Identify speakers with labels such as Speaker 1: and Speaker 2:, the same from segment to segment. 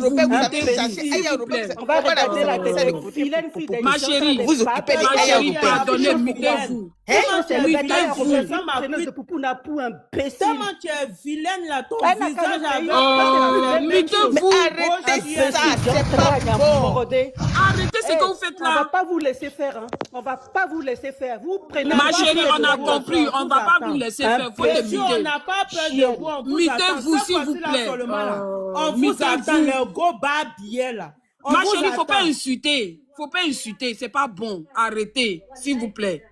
Speaker 1: Robert, vous avez
Speaker 2: Imbécile.
Speaker 1: cherché Aya
Speaker 2: S'il vous
Speaker 1: Robert.
Speaker 2: plaît.
Speaker 1: On
Speaker 2: On
Speaker 1: va
Speaker 2: va
Speaker 1: regarder la
Speaker 2: regarder
Speaker 1: télé.
Speaker 2: vilaine fille des
Speaker 3: Ma
Speaker 2: gens
Speaker 3: chérie,
Speaker 1: Vous occupez de
Speaker 3: ma
Speaker 1: Aya
Speaker 3: chérie,
Speaker 1: Robert.
Speaker 3: pardonnez, mutez-vous.
Speaker 1: Hein?
Speaker 2: Comment tu es vilaine
Speaker 3: Mutez-vous.
Speaker 2: traîneuse de poupou n'a pour imbécile.
Speaker 4: Tellement tu es vilaine là, ton
Speaker 2: Elle n'a qu'à
Speaker 4: visage
Speaker 2: le
Speaker 4: avec...
Speaker 2: payer.
Speaker 3: Oh,
Speaker 1: Mais
Speaker 3: mutez-vous.
Speaker 1: arrêtez ça, c'est pas bon.
Speaker 3: Arrêtez ce que vous faites
Speaker 2: On va
Speaker 3: là.
Speaker 2: pas vous laisser faire. Hein. On va pas vous laisser faire. Vous prenez.
Speaker 3: Ma chérie, on a compris. On va pas vous laisser faire. Faut te
Speaker 4: Si on
Speaker 3: muter.
Speaker 4: n'a pas peur de vous, on vous
Speaker 3: Mutez-vous,
Speaker 4: attend.
Speaker 3: s'il vous plaît.
Speaker 4: On vous
Speaker 3: Mutez-vous.
Speaker 4: attend, le gros babier là. On
Speaker 3: Ma
Speaker 4: vous
Speaker 3: chérie, faut pas
Speaker 4: attend.
Speaker 3: insulter. Faut pas insulter. C'est pas bon. Arrêtez, s'il vous plaît.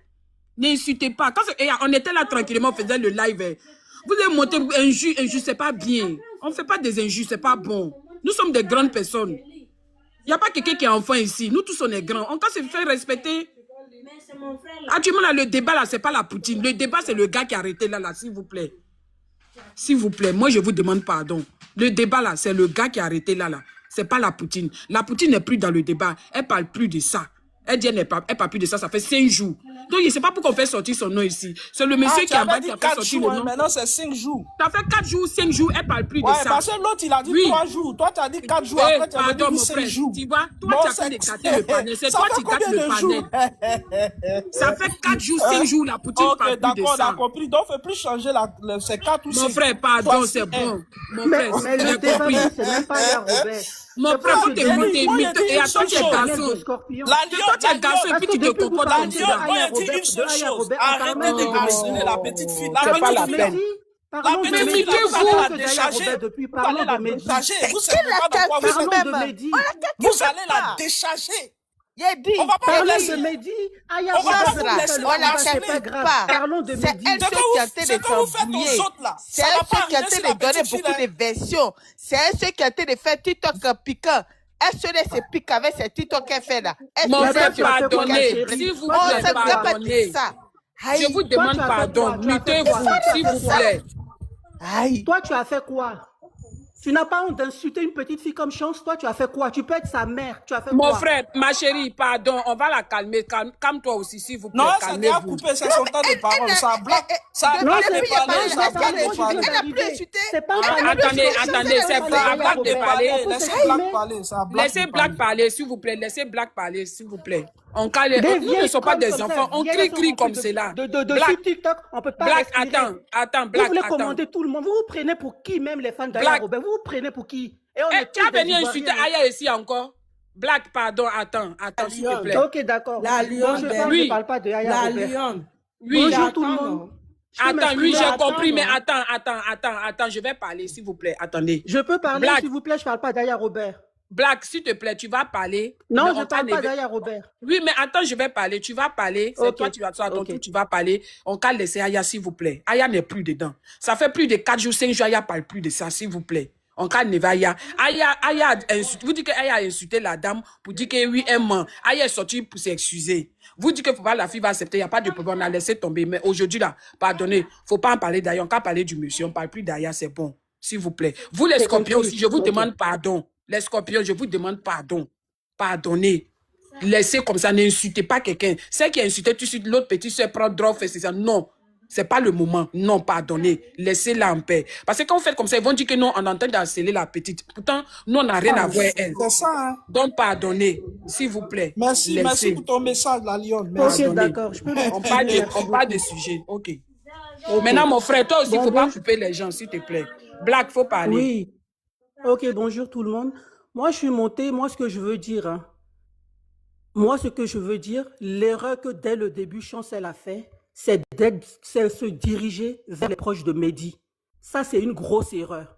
Speaker 3: N'insultez pas. Quand on était là tranquillement, on faisait le live. Vous avez monté injure, c'est pas bien. On ne fait pas des injures, c'est pas bon. Nous sommes des grandes personnes. Il n'y a pas quelqu'un qui est enfant ici. Nous tous, on est grands. On peut se faire respecter. Actuellement, là, le débat, là, c'est pas la Poutine. Le débat, c'est le gars qui a arrêté là, s'il vous plaît. S'il vous plaît, moi, je vous demande pardon. Le débat, là, c'est le gars qui a arrêté là. C'est pas la Poutine. La Poutine n'est plus dans le débat. Elle parle plus de ça. Elle dit elle parle plus de ça. Ça fait 5 jours. Donc, je ne sais pas pourquoi on fait sortir son nom ici. C'est le monsieur qui a fait sortir le nom.
Speaker 5: Maintenant, c'est 5 jours.
Speaker 3: Ça fait 4 jours, 5 jours, elle parle plus de ça.
Speaker 5: Parce que l'autre, il a dit 3 jours. Toi, tu as dit 4 jours. Après, tu as dit 5 jours.
Speaker 3: Tu vois, toi, tu as fait gâter le panel. C'est toi qui gâtes le panel. Ça fait 4 jours, 5 jours, la Poutine parle plus de ça.
Speaker 5: D'accord, on a compris. Donc, il ne faut plus changer ces 4 ou 5.
Speaker 3: Mon frère, pardon, c'est bon. Mon frère,
Speaker 2: mais le débat, c'est même pas là, Robert.
Speaker 3: Mon frère, faut te monter. Et attends, tu es garçon. Toi, tu es garçon et puis tu te comportes comme ça.
Speaker 5: Moi, je dis une seule chose. Arrêtez de harceler la petite fille.
Speaker 1: C'est pas la peine.
Speaker 2: Parlons de Mehdi.
Speaker 5: Vous allez la décharger.
Speaker 2: Depuis, parlons de Mehdi.
Speaker 5: Vous savez pas de quoi vous
Speaker 2: Parlons
Speaker 5: allez.
Speaker 2: de Mehdi.
Speaker 5: Vous allez la décharger.
Speaker 1: Yedi,
Speaker 5: On va pas vous
Speaker 2: Parlons
Speaker 5: laisser.
Speaker 2: de Mehdi.
Speaker 5: On va pas vous laisser.
Speaker 1: on l'accepte pas.
Speaker 2: Parlons de
Speaker 1: C'est
Speaker 2: Mehdi.
Speaker 1: elle qui a été
Speaker 5: C'est
Speaker 1: de
Speaker 5: que vous faites
Speaker 1: t'embrouiller.
Speaker 5: aux autres là.
Speaker 1: C'est
Speaker 5: Ça va
Speaker 1: elle
Speaker 5: pas
Speaker 1: qui a
Speaker 5: arriver
Speaker 1: été
Speaker 5: sur
Speaker 1: de
Speaker 5: la
Speaker 1: donner
Speaker 5: petite fille
Speaker 1: beaucoup
Speaker 5: là.
Speaker 1: de versions. C'est elle qui a été de faire TikTok piquant. Elle se pique avec ses TikTok qu'elle fait là.
Speaker 3: Mon frère,
Speaker 2: tu as fait quoi,
Speaker 3: pardonnez.
Speaker 2: chérie?
Speaker 3: S'il vous
Speaker 1: On
Speaker 3: plaît,
Speaker 1: se répète
Speaker 3: pardonnez.
Speaker 1: ça.
Speaker 3: Je vous demande
Speaker 2: tu as fait
Speaker 3: pardon.
Speaker 2: quoi? Tu as fait
Speaker 3: Mutez-vous,
Speaker 2: quoi?
Speaker 3: s'il vous plaît.
Speaker 1: Aïe.
Speaker 2: Toi, tu as fait quoi? Tu n'as pas honte d'insulter une petite fille comme Chance? Toi, tu as fait quoi? Tu peux être sa mère. Tu as fait
Speaker 3: Mon
Speaker 2: quoi?
Speaker 3: frère, ma chérie, pardon, on va la calmer. Calme-toi aussi, s'il vous plaît.
Speaker 5: Non, ça déjà
Speaker 3: Calmez-vous.
Speaker 5: coupé, c'est son temps de parole. Ça bloque. Ça
Speaker 1: Non,
Speaker 5: bloque
Speaker 1: c'est
Speaker 5: de
Speaker 1: pas
Speaker 5: parler.
Speaker 1: la
Speaker 5: Ça
Speaker 1: peine,
Speaker 5: bloque de parler.
Speaker 1: elle n'a plus insulté.
Speaker 2: C'est pas
Speaker 3: Attendez, c'est
Speaker 5: Ça
Speaker 3: Black
Speaker 5: bloque
Speaker 3: de
Speaker 5: de parler.
Speaker 3: parler.
Speaker 5: Laissez Black parler. Ça bloque
Speaker 3: Laissez
Speaker 5: de
Speaker 3: Black
Speaker 5: parler.
Speaker 3: parler, s'il vous plaît. Laissez Black parler, s'il vous plaît. On calme.
Speaker 2: Des
Speaker 3: Nous ne
Speaker 2: vieilles
Speaker 3: sommes pas
Speaker 2: connes
Speaker 3: des
Speaker 2: comme ça,
Speaker 3: enfants. On
Speaker 2: vieilles
Speaker 3: crie
Speaker 2: sont
Speaker 3: comme
Speaker 2: de-
Speaker 3: cela.
Speaker 2: De
Speaker 3: Black,
Speaker 2: sur TikTok, on peut pas
Speaker 3: Black,
Speaker 2: respirer.
Speaker 3: attends,
Speaker 2: Vous
Speaker 3: Black,
Speaker 2: voulez
Speaker 3: attends.
Speaker 2: commander tout le monde. Vous vous prenez pour qui, même les fans
Speaker 3: Black.
Speaker 2: d'Aya Robert? Vous vous prenez pour qui? Et on est
Speaker 3: Tu as
Speaker 2: tous des
Speaker 3: venu insulter
Speaker 2: Ivoiriens.
Speaker 3: Aya ici encore? Black, pardon, attends, s'il te plaît.
Speaker 2: Ok, d'accord.
Speaker 4: La
Speaker 2: Moi,
Speaker 4: lionne,
Speaker 2: je
Speaker 3: oui.
Speaker 2: parle pas de Aya
Speaker 4: La
Speaker 2: Robert.
Speaker 4: lionne.
Speaker 3: Oui,
Speaker 2: Bonjour tout le monde. Je peux
Speaker 3: attends, oui,
Speaker 2: m'exprimer?
Speaker 3: j'ai compris, mais
Speaker 4: attends,
Speaker 3: attends, je vais parler, s'il vous plaît. Attendez.
Speaker 2: Je peux parler,
Speaker 3: Black.
Speaker 2: s'il vous plaît, je parle pas d'Aya Robert.
Speaker 3: Black, s'il te plaît, tu vas parler.
Speaker 2: Non,
Speaker 3: mais
Speaker 2: je
Speaker 3: on
Speaker 2: parle pas
Speaker 3: calme-
Speaker 2: d'Aya Robert.
Speaker 3: Oui, mais attends, je vais parler. Tu vas parler. C'est
Speaker 2: Ok.
Speaker 3: toi, tu vas à ton
Speaker 2: Ok.
Speaker 3: tour, tu vas parler. On va laisser Aya, s'il vous plaît. Aya n'est plus dedans. Ça fait plus de 4 jours, 5 jours, Aya parle plus de ça, s'il vous plaît. On calme Aya. Aya a insulté. Vous dites qu'Aya a insulté la dame pour dire que oui, elle ment. Aya est sortie pour s'excuser. Vous dites que faut pas, la fille va accepter, il n'y a pas de problème, on a laissé tomber. Mais aujourd'hui, là, pardonnez, faut pas en parler d'Aya. On va parler du monsieur, on parle plus d'Aya, c'est bon. S'il vous plaît. Vous, les
Speaker 2: C'est
Speaker 3: scorpions
Speaker 2: compris.
Speaker 3: aussi, je vous
Speaker 2: Ok.
Speaker 3: demande pardon. Les scorpions, je vous demande pardon. Pardonnez. Laissez comme ça, n'insultez pas quelqu'un. Celle qui a insulté tout de suite, l'autre petite soeur prend drôle, fait ça. Non. C'est pas le moment. Non, pardonnez. Laissez-la en paix. Parce que quand vous faites comme ça, ils vont dire que non, on entend harceler la petite. Pourtant, nous, on n'a rien à voir avec elle.
Speaker 5: C'est ça, hein.
Speaker 3: Donc, pardonnez, s'il vous plaît.
Speaker 5: Merci, merci
Speaker 3: Laissez.
Speaker 5: pour ton message, la lionne.
Speaker 2: Ok,
Speaker 5: Merci.
Speaker 3: Pardonnez.
Speaker 2: d'accord. Je peux
Speaker 3: On parle de sujet. OK. Maintenant, mon frère, toi aussi, il ne faut pas couper les gens, s'il te plaît. Black, il faut parler.
Speaker 2: Oui. Ok, bonjour tout le monde. Moi, je suis monté. Moi, ce que je veux dire, hein. Moi, ce que je veux dire, l'erreur que dès le début, Chancel a fait, c'est se diriger vers les proches de Mehdi. Ça, c'est une grosse erreur.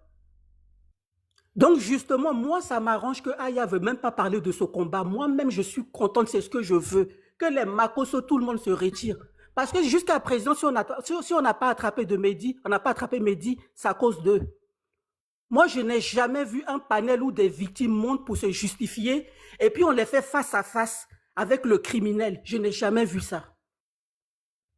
Speaker 2: Donc, justement, moi, ça m'arrange que Aya ne veut même pas parler de ce combat. Moi-même, je suis contente, c'est ce que je veux. Que les Makoso, tout le monde se retire. Parce que jusqu'à présent, si on n'a pas attrapé de Mehdi, on n'a pas attrapé Mehdi, c'est à cause d'eux. Moi, je n'ai jamais vu un panel où des victimes montent pour se justifier et puis on les fait face à face avec le criminel. Je n'ai jamais vu ça.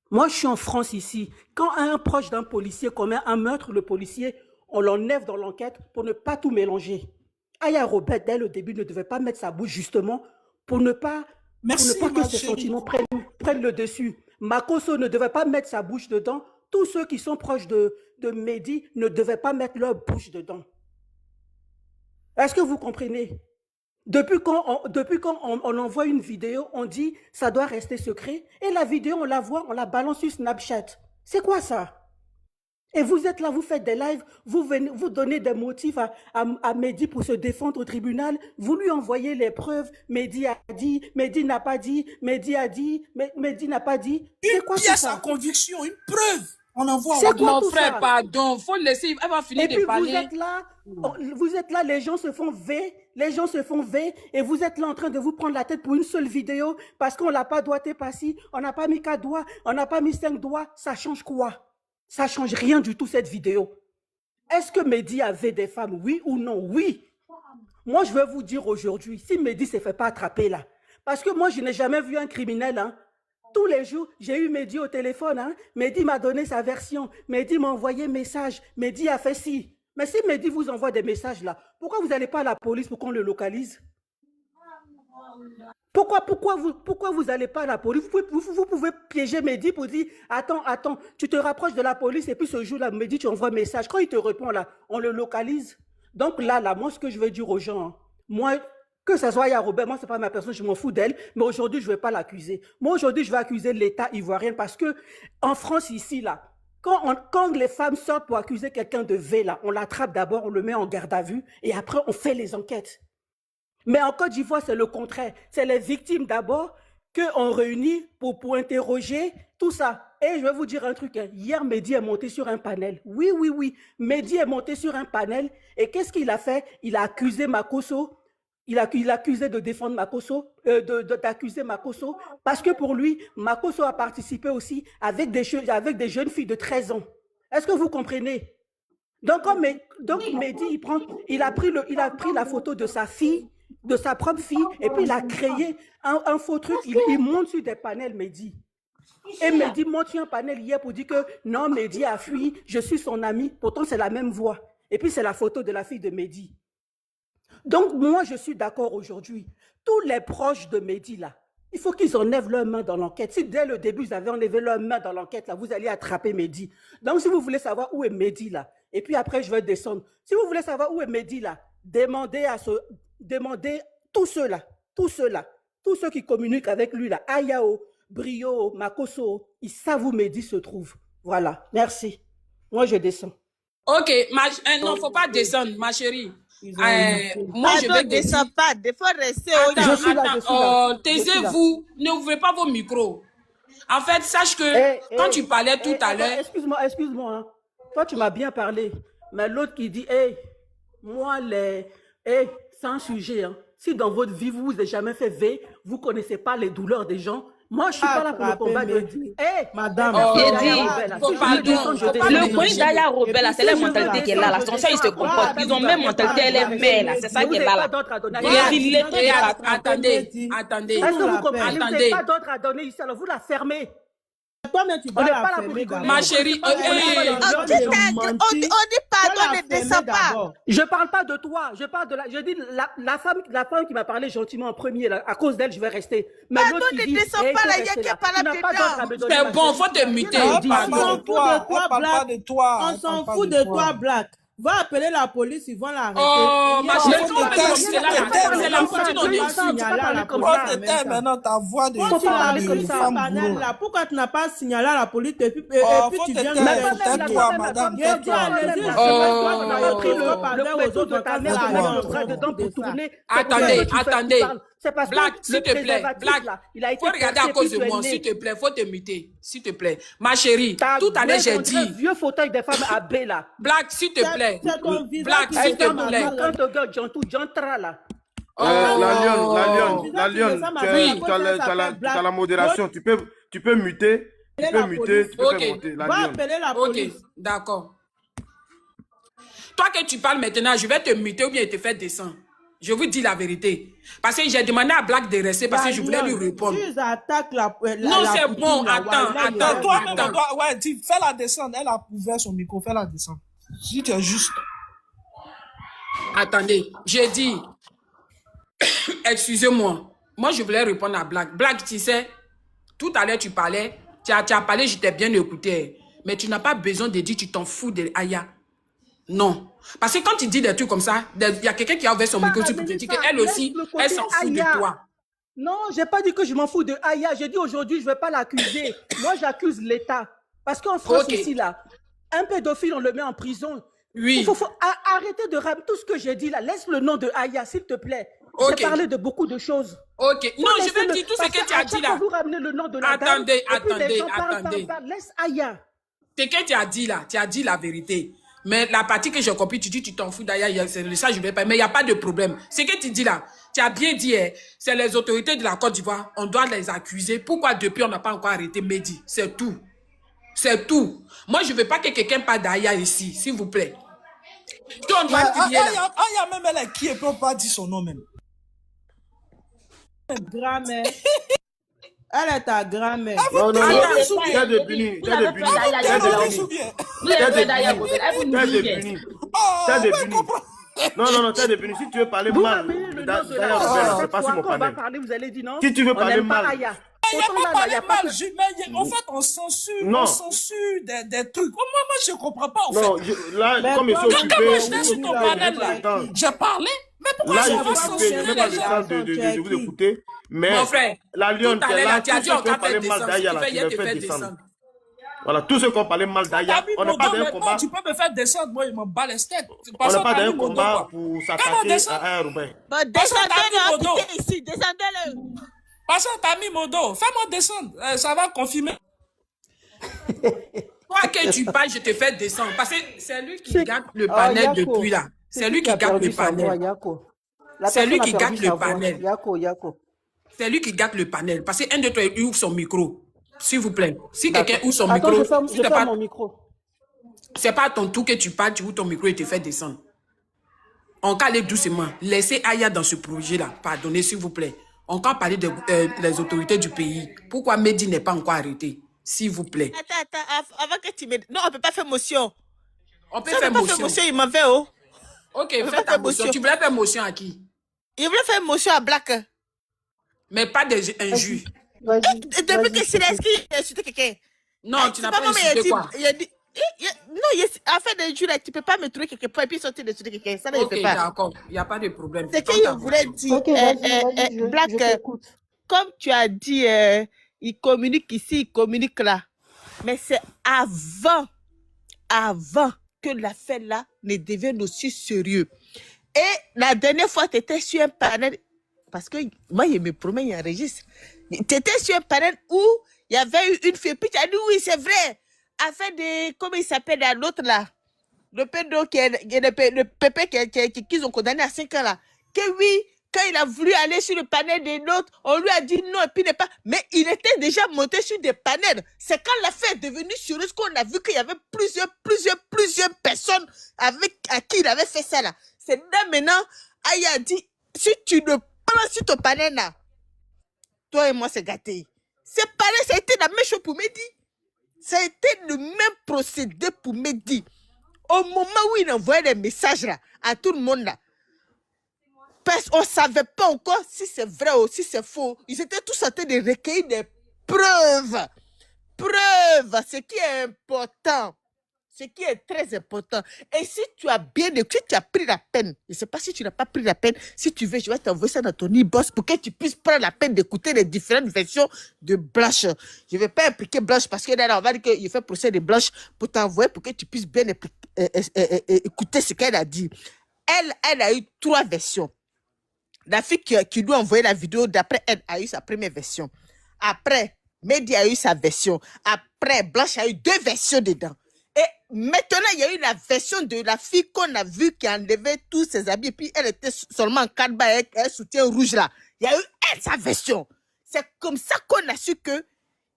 Speaker 2: Moi, je suis en France ici. Quand un proche d'un policier commet un meurtre, le policier, on l'enlève dans l'enquête pour ne pas tout mélanger. Aya Robert, dès le début, ne devait pas mettre sa bouche justement pour ne pas
Speaker 5: Merci,
Speaker 2: que
Speaker 5: ma
Speaker 2: ses
Speaker 5: chérie.
Speaker 2: sentiments prennent le dessus. Makoso ne devait pas mettre sa bouche dedans. Tous ceux qui sont proches de Mehdi ne devaient pas mettre leur bouche dedans. Est-ce que vous comprenez? Depuis quand on envoie une vidéo, on dit ça doit rester secret. Et la vidéo, on la voit, on la balance sur Snapchat. C'est quoi ça? Et vous êtes là, vous faites des lives, vous donnez des motifs à Mehdi pour se défendre au tribunal, vous lui envoyez les preuves, Mehdi a dit, Mehdi n'a pas dit, Mehdi a dit, Mehdi n'a pas dit. C'est
Speaker 5: Une
Speaker 2: quoi tout
Speaker 5: pièce à
Speaker 2: ça?
Speaker 5: conviction, une preuve. On envoie.
Speaker 2: C'est quoi
Speaker 3: Mon
Speaker 2: tout
Speaker 3: frère,
Speaker 2: ça?
Speaker 3: pardon, faut laisser, elle va finir
Speaker 2: Et puis
Speaker 3: de
Speaker 2: vous
Speaker 3: parler.
Speaker 2: êtes là, les gens se font V, et vous êtes là en train de vous prendre la tête pour une seule vidéo parce qu'on l'a pas doigté par-ci, on n'a pas mis 4 doigts, on n'a pas mis 5 doigts. Ça change quoi? Ça change rien du tout cette vidéo. Est-ce que Mehdi avait des femmes, oui ou non? Oui. Moi, je veux vous dire aujourd'hui, si Mehdi ne se fait pas attraper là, parce que moi, je n'ai jamais vu un criminel, hein. Tous les jours, j'ai eu Mehdi au téléphone, hein. Mehdi m'a donné sa version, Mehdi m'a envoyé un message, Mehdi a fait ci. Mais si Mehdi vous envoie des messages là, pourquoi vous n'allez pas à la police pour qu'on le localise? Pourquoi vous n'allez pas à la police? Vous pouvez piéger Mehdi pour dire attends, tu te rapproches de la police et puis ce jour-là, Mehdi, tu envoies un message. Quand il te répond là, on le localise. Donc là, moi, ce que je veux dire aux gens, hein, moi, que ce soit Yaya Robert, moi, ce n'est pas ma personne, je m'en fous d'elle, mais aujourd'hui, je ne vais pas l'accuser. Moi, aujourd'hui, je vais accuser l'État ivoirien parce que en France, ici, là, quand les femmes sortent pour accuser quelqu'un de V, là, on l'attrape d'abord, on le met en garde à vue et après, on fait les enquêtes. Mais en Côte d'Ivoire, c'est le contraire. C'est les victimes d'abord qu'on réunit pour interroger tout ça. Et je vais vous dire un truc. Hein. Hier, Mehdi est monté sur un panel. Oui. Mehdi est monté sur un panel. Et qu'est-ce qu'il a fait? Il a accusé Makosso. Il a accusé de défendre Makosso, d'accuser Makosso. Parce que pour lui, Makosso a participé aussi avec des jeunes filles de 13 ans. Est-ce que vous comprenez? Donc Mehdi, il a pris la photo de sa fille, de sa propre fille, et puis il a créé un faux truc. Il monte sur des panels, Mehdi. Et Mehdi monte sur un panel hier pour dire que non, Mehdi a fui, je suis son ami. Pourtant, c'est la même voix. Et puis, c'est la photo de la fille de Mehdi. Donc, moi, je suis d'accord aujourd'hui. Tous les proches de Mehdi, là, il faut qu'ils enlèvent leurs mains dans l'enquête. Si dès le début, ils avaient enlevé leurs mains dans l'enquête, là, vous allez attraper Mehdi. Donc, si vous voulez savoir où est Mehdi, là, et puis après, je vais descendre. Si vous voulez savoir où est Mehdi, là, demandez tous ceux-là, tous ceux qui communiquent avec lui, là, Ayao, Brio, Makosso, ils savent où Mehdi se trouve. Voilà, merci. Moi, je descends.
Speaker 3: Ok, non, faut pas descendre, ma chérie. Moi, je vais
Speaker 1: descends pas, il faut rester au
Speaker 2: Je suis là.
Speaker 3: Taisez-vous, n'ouvrez pas vos micros. En fait, sache que quand tu parlais tout à l'heure...
Speaker 2: Excuse-moi. Hein. Toi, tu m'as bien parlé. Mais l'autre qui dit, moi, c'est un sujet. Hein. Si dans votre vie, vous n'avez jamais fait V, vous ne connaissez pas les douleurs des gens, moi, je ne suis pas là pour le combat de dire.
Speaker 4: Madame,
Speaker 6: le point d'Yaya Robert, là, c'est la mentalité qu'elle a. La sanction, ils se comportent. Ils ont même mentalité, elle est mère, là. C'est ça qu'elle a là.
Speaker 3: Attendez.
Speaker 2: Est-ce que vous comprenez? Vous n'avez pas d'autre à donner ici, alors vous la fermez.
Speaker 4: Toi-même, tu
Speaker 2: On
Speaker 4: vas
Speaker 2: n'est
Speaker 4: la
Speaker 2: pas là pour
Speaker 4: fermer
Speaker 2: rigoler.
Speaker 3: Ma chérie,
Speaker 1: On dit pardon, ne descends pas.
Speaker 2: Je parle pas de toi, je dis la femme qui m'a parlé gentiment en premier, là, à cause d'elle, je vais rester. Mais
Speaker 1: Pardon,
Speaker 2: l'autre qui
Speaker 1: ne
Speaker 2: dit,
Speaker 1: descends pas là, il y a
Speaker 2: restez
Speaker 1: qu'à pas
Speaker 2: Tu
Speaker 1: là
Speaker 2: n'as pas d'autre à me donner.
Speaker 3: c'est bon, faut te muter.
Speaker 5: Elle parle pas de toi. Elle parle pas de toi.
Speaker 4: On s'en fout de toi, Black. Va appeler la police, ils vont l'arrêter.
Speaker 3: Oh, ma chérie,
Speaker 5: c'est la
Speaker 3: petite
Speaker 5: Pourquoi t'étais maintenant ta voix de femme bourreau?
Speaker 4: Pourquoi tu n'as pas signalé à la police et puis tu viens
Speaker 5: de toi, madame.
Speaker 3: Attendez.
Speaker 2: C'est parce
Speaker 3: Black,
Speaker 2: que
Speaker 3: s'il te plaît, Black, faut regarder à cause de moi, s'il te plaît, faut te muter, s'il te plaît. Ma chérie, tout à l'heure j'ai dit.
Speaker 2: Vieux fauteuil des femmes à B là.
Speaker 3: Black, s'il te plaît. Black, s'il te plaît.
Speaker 2: Quand tu regardes j'entre là.
Speaker 7: La lionne, tu as la modération, tu peux muter, tu peux faire monter la
Speaker 4: Va
Speaker 7: lionne.
Speaker 4: appeler la police.
Speaker 3: Ok, d'accord. Toi que tu parles maintenant, je vais te muter ou bien te faire descendre. Je vous dis la vérité. Parce que j'ai demandé à Black de rester parce que je voulais lui répondre.
Speaker 4: Tu attaques la
Speaker 3: non, c'est bon, attends.
Speaker 5: Ouais, dis, fais la descendre. Elle a ouvert son micro, fais la descendre. Si tu es juste.
Speaker 3: Attendez, j'ai dit, excusez-moi. Moi, je voulais répondre à Black. Black, tu sais, tout à l'heure, tu parlais, tu as parlé, je t'ai bien écouté. Mais tu n'as pas besoin de dire, tu t'en fous de Aya. Non. Parce que quand tu dis des trucs comme ça, il y a quelqu'un qui a ouvert son micro, tu peux te dire qu'elle aussi, elle s'en fout de toi.
Speaker 2: Non, j'ai pas dit que je m'en fous de Aya. J'ai dit aujourd'hui, je vais pas l'accuser. Moi, j'accuse l'État. Parce qu'en France, ici, là, un pédophile, on le met en prison.
Speaker 3: Oui.
Speaker 2: Il faut arrêter de ramener tout ce que j'ai dit là. Laisse le nom de Aya, s'il te plaît. J'ai parlé de beaucoup de choses.
Speaker 3: Ok. Non, je vais dire tout ce que tu as dit là.
Speaker 2: Vous ramenez le nom de la
Speaker 3: attendez.
Speaker 2: Laisse Aya.
Speaker 3: Ce que tu as dit là, tu as dit la vérité. Mais la partie que j'ai compris, tu dis tu t'en fous d'Aya, ça je vais pas. Mais il n'y a pas de problème. Ce que tu dis là, tu as bien dit, c'est les autorités de la Côte d'Ivoire, on doit les accuser. Pourquoi depuis on n'a pas encore arrêté Mehdi? C'est tout. C'est tout. Moi, je ne veux pas que quelqu'un parle d'Aya ici, s'il vous plaît. On doit
Speaker 5: Aya même, elle est qui et peut pas dire son nom même.
Speaker 4: Grand-mère. Elle est ta grand-mère.
Speaker 7: Non, t'es de Bini. T'es de Bini. Non, t'es de Bini. Si tu veux parler mal d'Aya, c'est pas sur mon panel. Si tu veux parler mal.
Speaker 5: Il n'y a pas parlé mal, mais en fait, on censure des trucs. Moi, je ne comprends pas, en fait.
Speaker 7: Non, là, comme ils sont occupés...
Speaker 5: Quand j'étais sur ton panel, là, j'ai parlé, mais pourquoi je vais censurer les gens?
Speaker 7: Là, il pas le temps de vous écouter, mais la Lyon qui est là, tous ceux qui ont parlé mal d'Aya, là, tu les fais descendre. Voilà, tous ceux qui ont parlé mal d'Aya, on n'est pas dans un combat...
Speaker 5: Tu peux me faire descendre, moi, il m'en bat les steaks.
Speaker 7: On n'est pas dans un combat pour s'attaquer à un Roubain.
Speaker 1: Descendez-le ici, descendez-le.
Speaker 5: Parce que t'as mis mon dos. Fais-moi descendre. Ça va confirmer.
Speaker 3: Toi que tu parles, je te fais descendre. Parce que c'est lui qui gagne le panel depuis là. C'est lui qui gagne le panel. C'est lui qui gagne le panel. C'est lui qui gagne le panel. Parce que un de toi, il ouvre son micro. S'il vous plaît. Si quelqu'un ouvre son micro,
Speaker 2: je ferme mon micro.
Speaker 3: C'est pas à ton tour que tu parles, tu ouvres ton micro et te fais descendre. On va aller doucement. Laissez Aya dans ce projet-là. Pardonnez, s'il vous plaît. On va parler des autorités du pays. Pourquoi Mehdi n'est pas encore arrêté? S'il vous plaît.
Speaker 1: Attends, avant que tu me... Non, on ne peut pas faire motion.
Speaker 3: On peut faire motion.
Speaker 1: Il m'en fait, oh.
Speaker 3: Ok, fais ta motion. Tu voulais faire motion à qui?
Speaker 1: Il voulait faire motion à Black.
Speaker 3: Mais pas des injures.
Speaker 1: Depuis que Sileski a insulté quelqu'un.
Speaker 3: Non, tu n'as pas insulté quoi?
Speaker 1: Non, en fait, des jours, tu ne peux pas me trouver quelque part et puis sortir de quelqu'un. Ça ne le fait pas.
Speaker 3: D'accord, il n'y a pas de problème.
Speaker 1: C'est qu'il voulait dire, Black, comme tu as dit, il communique ici, il communique là. Mais c'est avant que l'affaire là ne devienne aussi sérieux. Et la dernière fois, tu étais sur un panel, parce que moi, il me promet, il enregistre. Tu étais sur un panel où il y avait eu une fille, puis tu as dit oui, c'est vrai. Afin de, comment il s'appelle l'autre là, le pédo le pépé qu'ils ont condamné à 5 ans là, que oui, quand il a voulu aller sur le panel des nôtres, on lui a dit non et puis n'est pas, mais il était déjà monté sur des panels. C'est quand l'affaire est devenue sérieuse qu'on a vu qu'il y avait plusieurs personnes à qui il avait fait ça là. C'est là maintenant, Aya a dit, si tu ne prends sur ton panel là, toi et moi c'est gâté. C'est pareil, ça a été la même chose pour Mehdi. Ça a été le même procédé pour Mehdi. Au moment où il envoyait les messages là, à tout le monde là, parce qu'on ne savait pas encore si c'est vrai ou si c'est faux. Ils étaient tous en train de recueillir des preuves. Preuves, ce qui est important. Ce qui est très important. Et si tu as bien écouté, si tu as pris la peine, je ne sais pas si tu n'as pas pris la peine, si tu veux, je vais t'envoyer ça dans ton e-boss pour que tu puisses prendre la peine d'écouter les différentes versions de Blanche. Je ne vais pas impliquer Blanche parce que là, on va dire qu'il fait procès de Blanche pour t'envoyer pour que tu puisses bien écouter ce qu'elle a dit. Elle a eu 3 versions. La fille qui lui a envoyé la vidéo d'après elle a eu sa première version. Après, Mehdi a eu sa version. Après, Blanche a eu 2 versions dedans. Et maintenant, il y a eu la version de la fille qu'on a vue qui a enlevé tous ses habits. Et puis, elle était seulement en calba avec un soutien rouge là. Il y a eu elle, sa version. C'est comme ça qu'on a su que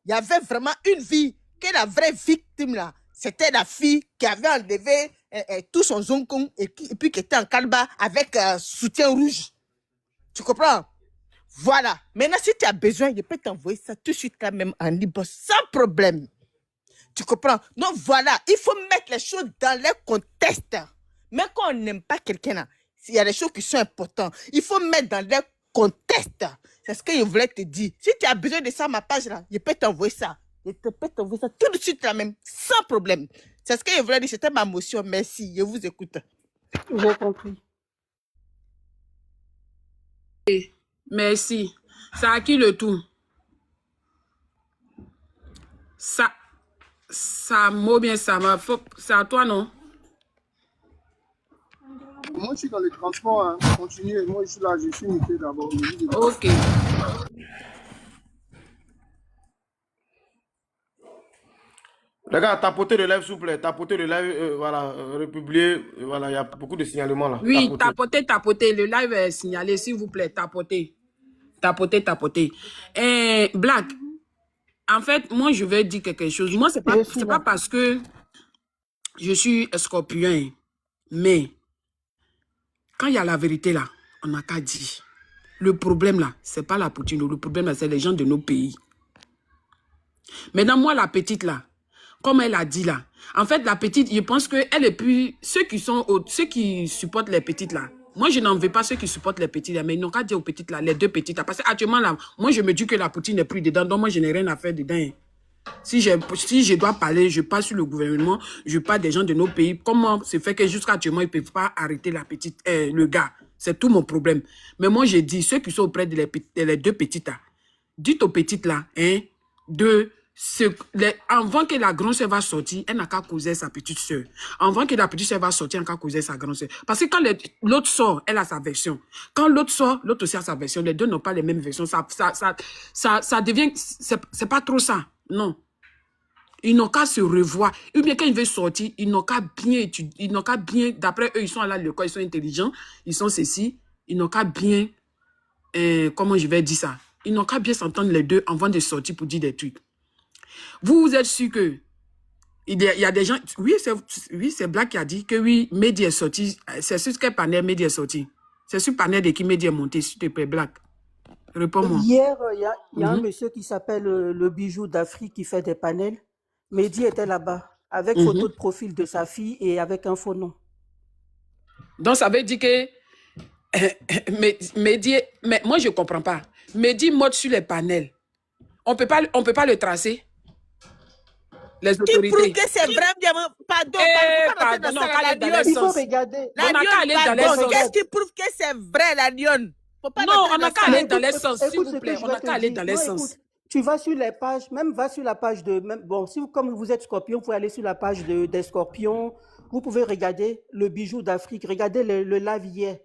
Speaker 1: il y avait vraiment une vie, que la vraie victime là, c'était la fille qui avait enlevé tout son zonkong et puis qui était en calba avec un soutien rouge. Tu comprends? Voilà. Maintenant, si tu as besoin, je peux t'envoyer ça tout de suite quand même en libre, sans problème. Tu comprends? Donc voilà, il faut mettre les choses dans leur contexte. Même quand on n'aime pas quelqu'un, là, il y a des choses qui sont importantes. Il faut mettre dans leur contexte. C'est ce que je voulais te dire. Si tu as besoin de ça, ma page là, je peux t'envoyer ça. Je te peux t'envoyer ça tout de suite là même, sans problème. C'est ce que je voulais dire, c'était ma motion. Merci, je vous écoute.
Speaker 2: J'ai compris.
Speaker 3: Merci. Ça a qui le tout? Ça mot bien ça m'a. C'est à toi, non?
Speaker 8: Moi, je suis dans le transport. Hein. Continuez. Moi, je suis là. Je suis muté d'abord.
Speaker 3: Ok.
Speaker 7: Les gars, tapotez le live, s'il vous plaît. Tapotez le live, voilà, republier. Voilà, il y a beaucoup de signalements là.
Speaker 3: Oui, tapotez. Le live est signalé, s'il vous plaît. Tapotez. Black, en fait, moi, je vais dire quelque chose. Moi, c'est pas parce que je suis scorpion, mais quand il y a la vérité là, on n'a qu'à dire. Le problème là, c'est pas la Poutine. Le problème là, c'est les gens de nos pays. Maintenant, moi, la petite là, comme elle a dit là, en fait, la petite, je pense qu'elle est plus... Ceux qui supportent les petites là, moi, je n'en veux pas ceux qui supportent les petites là, mais ils n'ont qu'à dire aux petites là, les deux petites là. Parce qu'actuellement là, moi, je me dis que la Poutine n'est plus dedans, donc moi, je n'ai rien à faire dedans. Si je dois parler, je parle sur le gouvernement, je parle des gens de nos pays. Comment c'est fait que jusqu'à actuellement, ils ne peuvent pas arrêter la petite, le gars. C'est tout mon problème. Mais moi, j'ai dit, ceux qui sont auprès de les deux petites là, dites aux petites là, hein, avant que la grande sœur va sortir, elle n'a qu'à causer sa petite sœur. Avant que la petite sœur va sortir, elle n'a qu'à causer sa grande sœur. Parce que quand l'autre sort, elle a sa version. Quand l'autre sort, l'autre aussi a sa version. Les deux n'ont pas les mêmes versions. Ça devient... C'est pas trop ça. Non. Ils n'ont qu'à se revoir. Ou bien quand ils veulent sortir, ils n'ont qu'à bien étudier. Ils n'ont qu'à bien... D'après eux, ils sont à l'école, ils sont intelligents. Ils sont ceci. Ils n'ont qu'à bien... comment je vais dire ça? Ils n'ont qu'à bien s'entendre les deux avant de sortir pour dire des trucs. Vous êtes sûr que il y a des gens... Oui, c'est Black qui a dit que oui, Mehdi est sorti. C'est sur quel panel Mehdi est sorti? C'est sur le panel de qui Mehdi est monté, s'il te plaît, Black. Réponds-moi.
Speaker 2: Hier, il y a un monsieur qui s'appelle le Bijou d'Afrique qui fait des panels. Mehdi était là-bas, avec photo de profil de sa fille et avec un faux nom.
Speaker 3: Donc, ça veut dire que... Mehdi... Mais moi, je ne comprends pas. Mehdi mode sur les panels. On ne peut pas le tracer. Les autorités.
Speaker 1: Qui prouve que c'est vraiment... Pardon,
Speaker 2: il faut regarder.
Speaker 1: La Lyon, qu'est-ce qui prouve que c'est vrai, la Lyon?
Speaker 3: Non, on n'a qu'à aller dans les sens, s'il vous plaît. On n'a qu'à aller dans les sens.
Speaker 2: Tu vas sur les pages, même va sur la page de... Bon, si comme vous êtes scorpion, vous pouvez aller sur la page des scorpions. Vous pouvez regarder le Bijou d'Afrique. Regardez le live hier.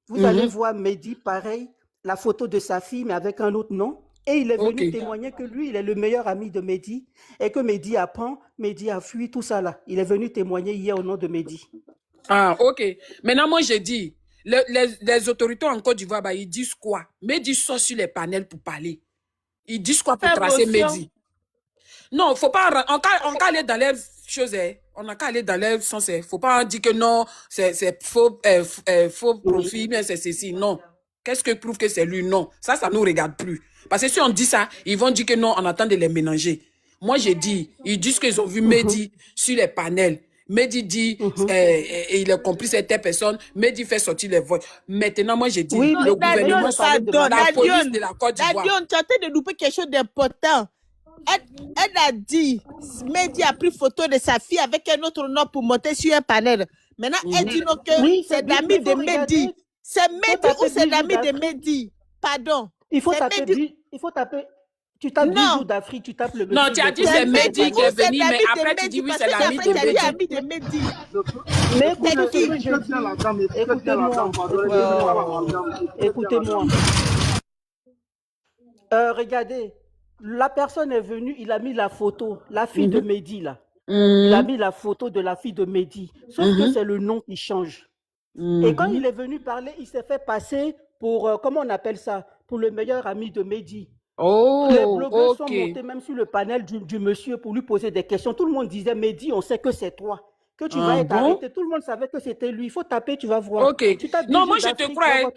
Speaker 2: Vous allez voir Mehdi, pareil, la photo de sa fille, mais avec un autre nom. Et il est venu témoigner que lui, il est le meilleur ami de Mehdi et que Mehdi apprend, Mehdi a fui, tout ça là. Il est venu témoigner hier au nom de Mehdi.
Speaker 3: Ah, ok. Maintenant, moi, j'ai dit, les autorités en Côte d'Ivoire, bah, ils disent quoi? Mehdi sort sur les panels pour parler. Ils disent quoi pour tracer Mehdi? Non, faut pas... On peut aller dans les choses, hein. On n'a qu'à aller dans les sens. Il ne faut pas dire que non, c'est faux profil, mais c'est ceci. Non. Qu'est-ce que prouve que c'est lui? Non. Ça ne nous regarde plus. Parce que si on dit ça, ils vont dire que non, on attend de les mélanger. Moi, j'ai dit, ils disent qu'ils ont vu Mehdi sur les panels. Mehdi dit, il a compris cette personne. Mehdi fait sortir les voix. Maintenant, moi, j'ai dit, le gouvernement, la police de la Côte d'Ivoire.
Speaker 1: La Lyon, tu es en train de louper quelque chose d'important. Elle a dit, Mehdi a pris photo de sa fille avec un autre nom pour monter sur un panel. Maintenant, elle dit non que c'est l'ami de Mehdi. C'est Mehdi ou c'est l'ami de Mehdi? Pardon.
Speaker 2: Il faut taper. Tu tapes Bijou d'Afrique, tu tapes le monsieur.
Speaker 3: Non, tu as dit c'est Mehdi qui est venu, mais après tu dis oui, c'est l'ami de
Speaker 1: Mehdi.
Speaker 2: Mais écoutez-moi. Regardez, la personne est venue, il a mis la photo, la fille de Mehdi là. Il a mis la photo de la fille de Mehdi. Sauf que c'est le nom qui change. Et quand il est venu parler, il s'est fait passer pour, comment on appelle ça, pour le meilleur ami de Mehdi. Les blogueurs sont montés même sur le panel du monsieur pour lui poser des questions. Tout le monde disait, Mehdi, on sait que c'est toi. Que tu vas être arrêté. Tout le monde savait que c'était lui. Il faut taper, tu vas voir.
Speaker 3: Non, moi je te crois.